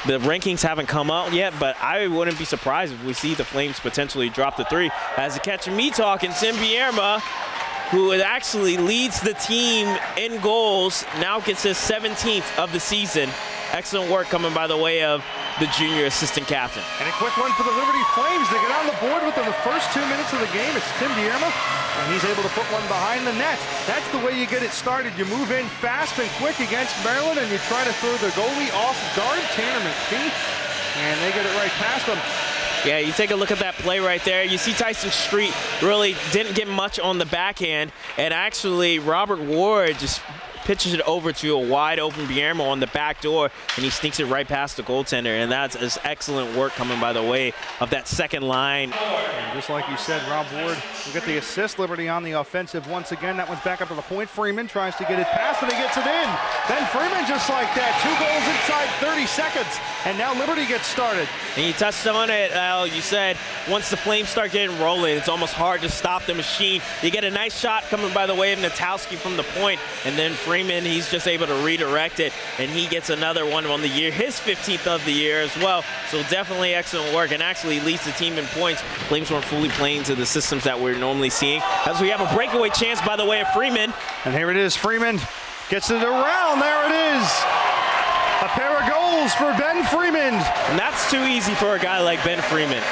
The rankings haven't come out yet, but I wouldn't be surprised if we see the Flames potentially drop the 3. As a catch of me talking, Tim Bierma, who actually leads the team in goals, now gets his 17th of the season. Excellent work coming by the way of the junior assistant captain. And a quick one for the Liberty Flames. They get on the board within the first 2 minutes of the game. It's Tim Bierma, and he's able to put one behind the net. That's the way you get it started. You move in fast and quick against Maryland, and you try to throw the goalie off guard, Tanner McPhee, and they get it right past him. Yeah, you take a look at that play right there. You see Tyson Street really didn't get much on the backhand, and actually Robert Ward just pitches it over to a wide open Bierma on the back door, and he sneaks it right past the goaltender, and that's excellent work coming by the way of that second line. And just like you said, Rob Ward will get the assist. Liberty on the offensive once again. That one's back up to the point. Freeman tries to get it past, and he gets it in. Then Freeman just like that, 2 goals inside 30 seconds, and now Liberty gets started. And you touched on it, Al. You said once the Flames start getting rolling, it's almost hard to stop the machine. You get a nice shot coming by the way of Natowski from the point, and then Freeman, he's just able to redirect it, and he gets another one on the year, his 15th of the year as well. So definitely excellent work, and actually leads the team in points. Flames weren't fully playing to the systems that we're normally seeing, as we have a breakaway chance by the way of Freeman. And here it is, Freeman gets it around, there it is. A pair of goals for Ben Freeman. And that's too easy for a guy like Ben Freeman.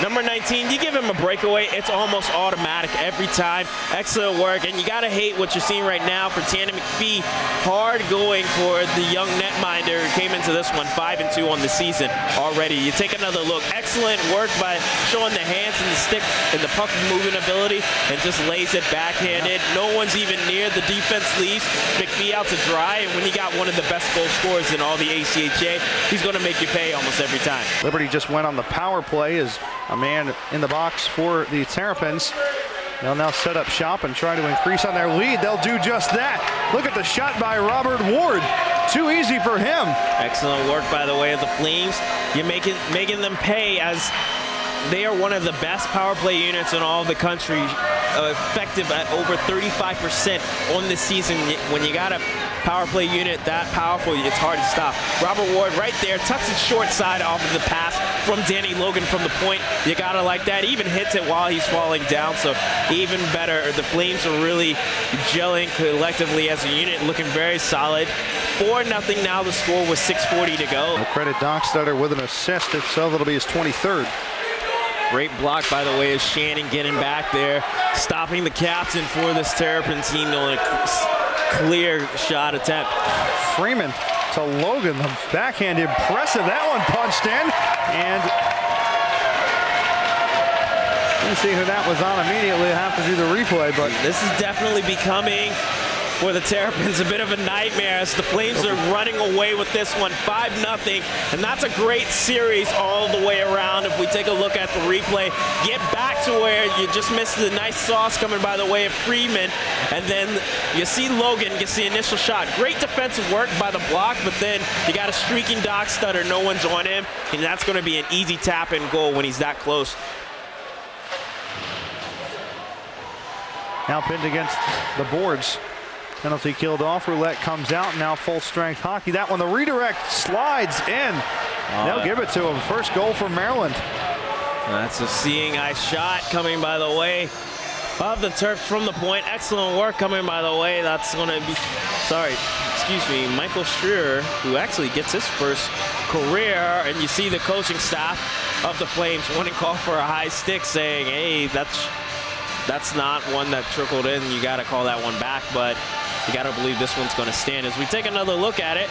Number 19, you give him a breakaway, it's almost automatic every time. Excellent work, and you gotta hate what you're seeing right now for Tanner McPhee. Hard going for the young netminder who came into this one 5-2 on the season already. You take another look. Excellent work by showing the hands and the stick and the puck moving ability, and just lays it backhanded. No one's even near. The defense leaves McPhee out to dry, and when you got one of the best goal scorers in all the ACHA, he's gonna make you pay almost every time. Liberty just went on the power play as a man in the box for the Terrapins. They'll now set up shop and try to increase on their lead. They'll do just that. Look at the shot by Robert Ward. Too easy for him. Excellent work by the way of the Flames. You're making them pay, as they are one of the best power play units in all of the country, effective at over 35% on the season. When you got a power play unit that powerful, it's hard to stop. Robert Ward right there, tucks it short side off of the pass from Danny Logan from the point. You gotta like that. Even hits it while he's falling down, so even better. The Flames are really gelling collectively as a unit, looking very solid. 4-0 now the score with 6:40 to go. We'll credit Dockstader with an assist. If so, that'll be his 23rd. Great block by the way of Shannon getting back there, stopping the captain for this Terrapin team on a clear shot attempt. Freeman to Logan, the backhand, impressive. That one punched in, and didn't see who that was on immediately. Have to do the replay, but this is definitely becoming, for the Terrapins, a bit of a nightmare as the Flames are running away with this one 5-0, and that's a great series all the way around. If we take a look at the replay, get back to where you just missed the nice sauce coming by the way of Freeman, and then you see Logan gets the initial shot. Great defensive work by the block, but then you got a streaking Dockstader, no one's on him, and that's going to be an easy tap-in goal when he's that close. Now pinned against the boards. Penalty killed off. Roulette comes out. Now full strength hockey. That one, the redirect slides in. They'll give it to him. First goal for Maryland. That's a seeing eye shot coming by the way of the Terps from the point. Excellent work coming by the way. That's going to be, Michael Schreier, who actually gets his first career. And you see the coaching staff of the Flames wanting to call for a high stick, saying, hey, that's not one that trickled in. You got to call that one back, but you got to believe this one's going to stand. As we take another look at it,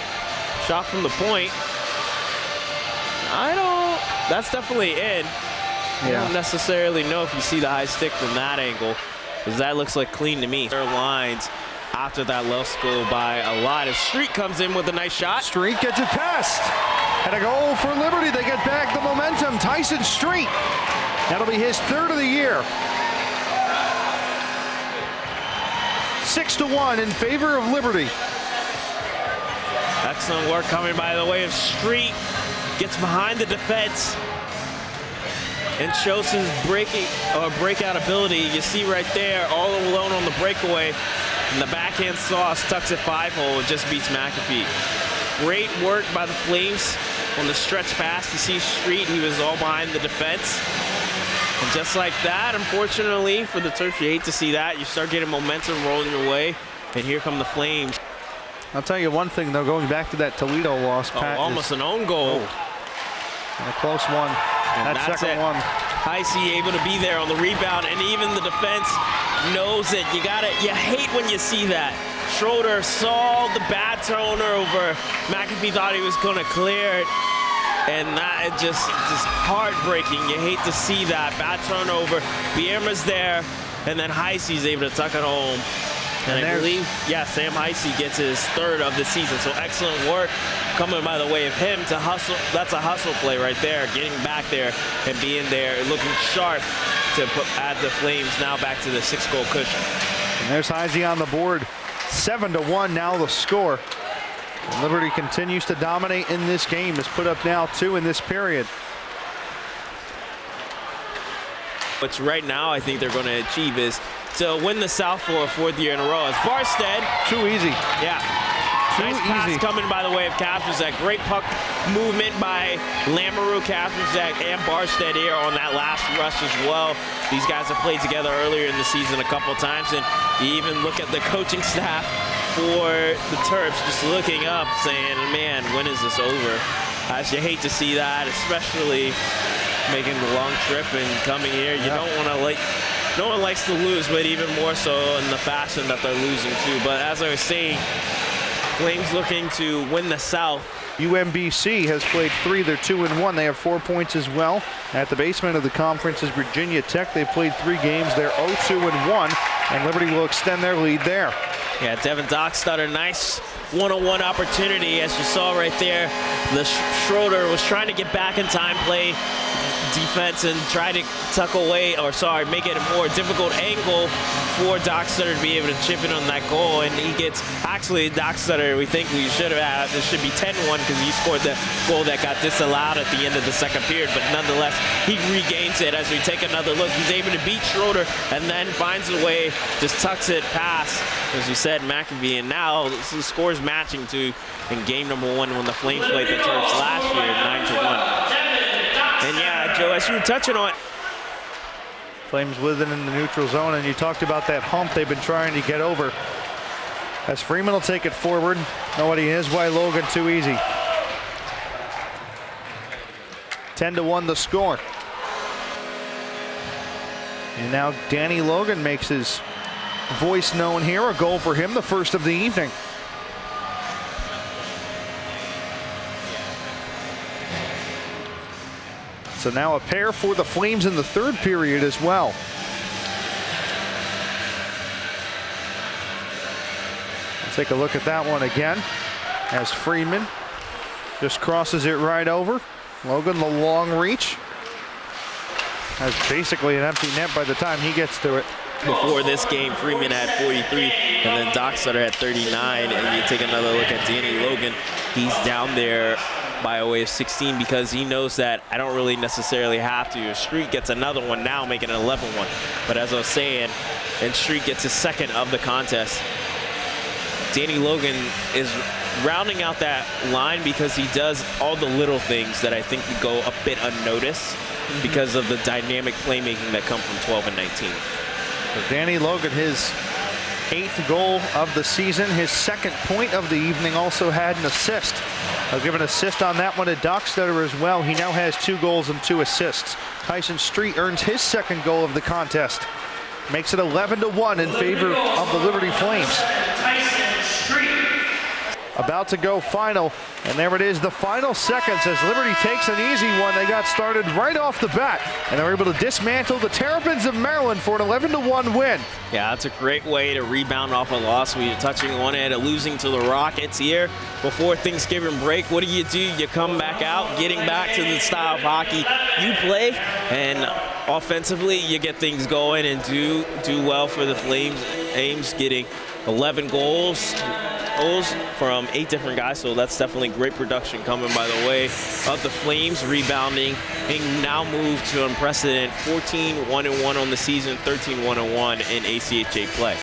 shot from the point. That's definitely in. I don't necessarily know if you see the high stick from that angle, because that looks like clean to me. Their lines after that lost goal by a lot. As Street comes in with a nice shot. Street gets it past. And a goal for Liberty. They get back the momentum. Tyson Street. That'll be his 3rd of the year. 6-1 in favor of Liberty. Excellent work coming by the way of Street. Gets behind the defense and shows his breakout ability. You see right there, all alone on the breakaway. And the backhand sauce tucks it 5-hole and just beats McAfee. Great work by the Flames on the stretch pass. You see Street, he was all behind the defense. And just like that, unfortunately, for the Terps, you hate to see that. You start getting momentum rolling your way, and here come the Flames. I'll tell you one thing, though, going back to that Toledo loss, Pat, almost an own goal. And a close one. And that second one. Heisey able to be there on the rebound, and even the defense knows it. You hate when you see that. Schroeder saw the bad turnover. McAfee thought he was going to clear it. And that is just heartbreaking. You hate to see that. Bad turnover. Bierma's there, and then Heisey's able to tuck it home. And I believe, yeah, Sam Heisey gets his third of the season. So excellent work coming by the way of him to hustle. That's a hustle play right there, getting back there and being there, looking sharp to add the Flames now back to the 6-goal cushion. And there's Heisey on the board. 7-1 now the score. And Liberty continues to dominate in this game. Has put up now 2 in this period. Which right now I think they're going to achieve is to win the South for a 4th year in a row. As Barstead. Too easy. Yeah. Nice pass coming by the way of Kasperzak. Great puck movement by Lamoureux, Kasperzak, and Barstead here on that last rush as well. These guys have played together earlier in the season a couple times, and you even look at the coaching staff for the Terps just looking up saying, man, when is this over? As you hate to see that, especially making the long trip and coming here. You don't want to no one likes to lose, but even more so in the fashion that they're losing to. But as I was saying, Flames looking to win the South. UMBC has played 3. They're 2-1. They have 4 points as well. At the basement of the conference is Virginia Tech. They've played 3 games. They're 0-2-1, and Liberty will extend their lead there. Yeah, Devin Dockstader, nice one-on-one opportunity, as you saw right there. The Schroeder was trying to get back in time, play defense, and try to tuck away, or sorry, make it a more difficult angle for Dockstader to be able to chip in on that goal. And he gets, actually, Dockstader, we think we should have had, this should be 10-1 because he scored the goal that got disallowed at the end of the second period. But nonetheless, he regains it as we take another look. He's able to beat Schroeder and then finds a way, just tucks it past, as you said, McAfee. And now the score's matching to in game number 1 when the Flames played the Terps last year, 9-1. And yeah, Joe, as you were touching on, Flames with it in the neutral zone, and you talked about that hump they've been trying to get over. As Freeman will take it forward. Nobody in his way. Logan too easy. 10-1 the score. And now Danny Logan makes his voice known here. A goal for him, the first of the evening. So now a pair for the Flames in the 3rd period as well. Let's take a look at that one again as Freeman just crosses it right over. Logan, the long reach. Has basically an empty net by the time he gets to it. Before this game, Freeman had 43, and then Dockstader had 39. And you take another look at Danny Logan. He's down there by a way of 16 because he knows that I don't really necessarily have to. Street gets another one now, making it 11-1. But as I was saying, and Street gets his 2nd of the contest. Danny Logan is rounding out that line because he does all the little things that I think would go a bit unnoticed because of the dynamic playmaking that come from 12 and 19. So Danny Logan, his 8th goal of the season, his 2nd point of the evening, also had an assist. I'll give an assist on that one to Dockstader as well. He now has 2 goals and 2 assists. Tyson Street earns his 2nd goal of the contest. Makes it 11-1 in favor of the Liberty Flames. About to go final, and there it is, the final seconds as Liberty takes an easy one. They got started right off the bat, and they're able to dismantle the Terrapins of Maryland for an 11-1 win. Yeah, that's a great way to rebound off a loss. We were touching on it, losing to the Rockets here before Thanksgiving break. What do? You come back out, getting back to the style of hockey you play, and offensively, you get things going and do well for the Flames. Ames getting 11 goals from 8 different guys, so that's definitely great production coming by the way of the Flames, rebounding and now move to unprecedented 14-1-1 on the season, 13-1-1 in ACHA play.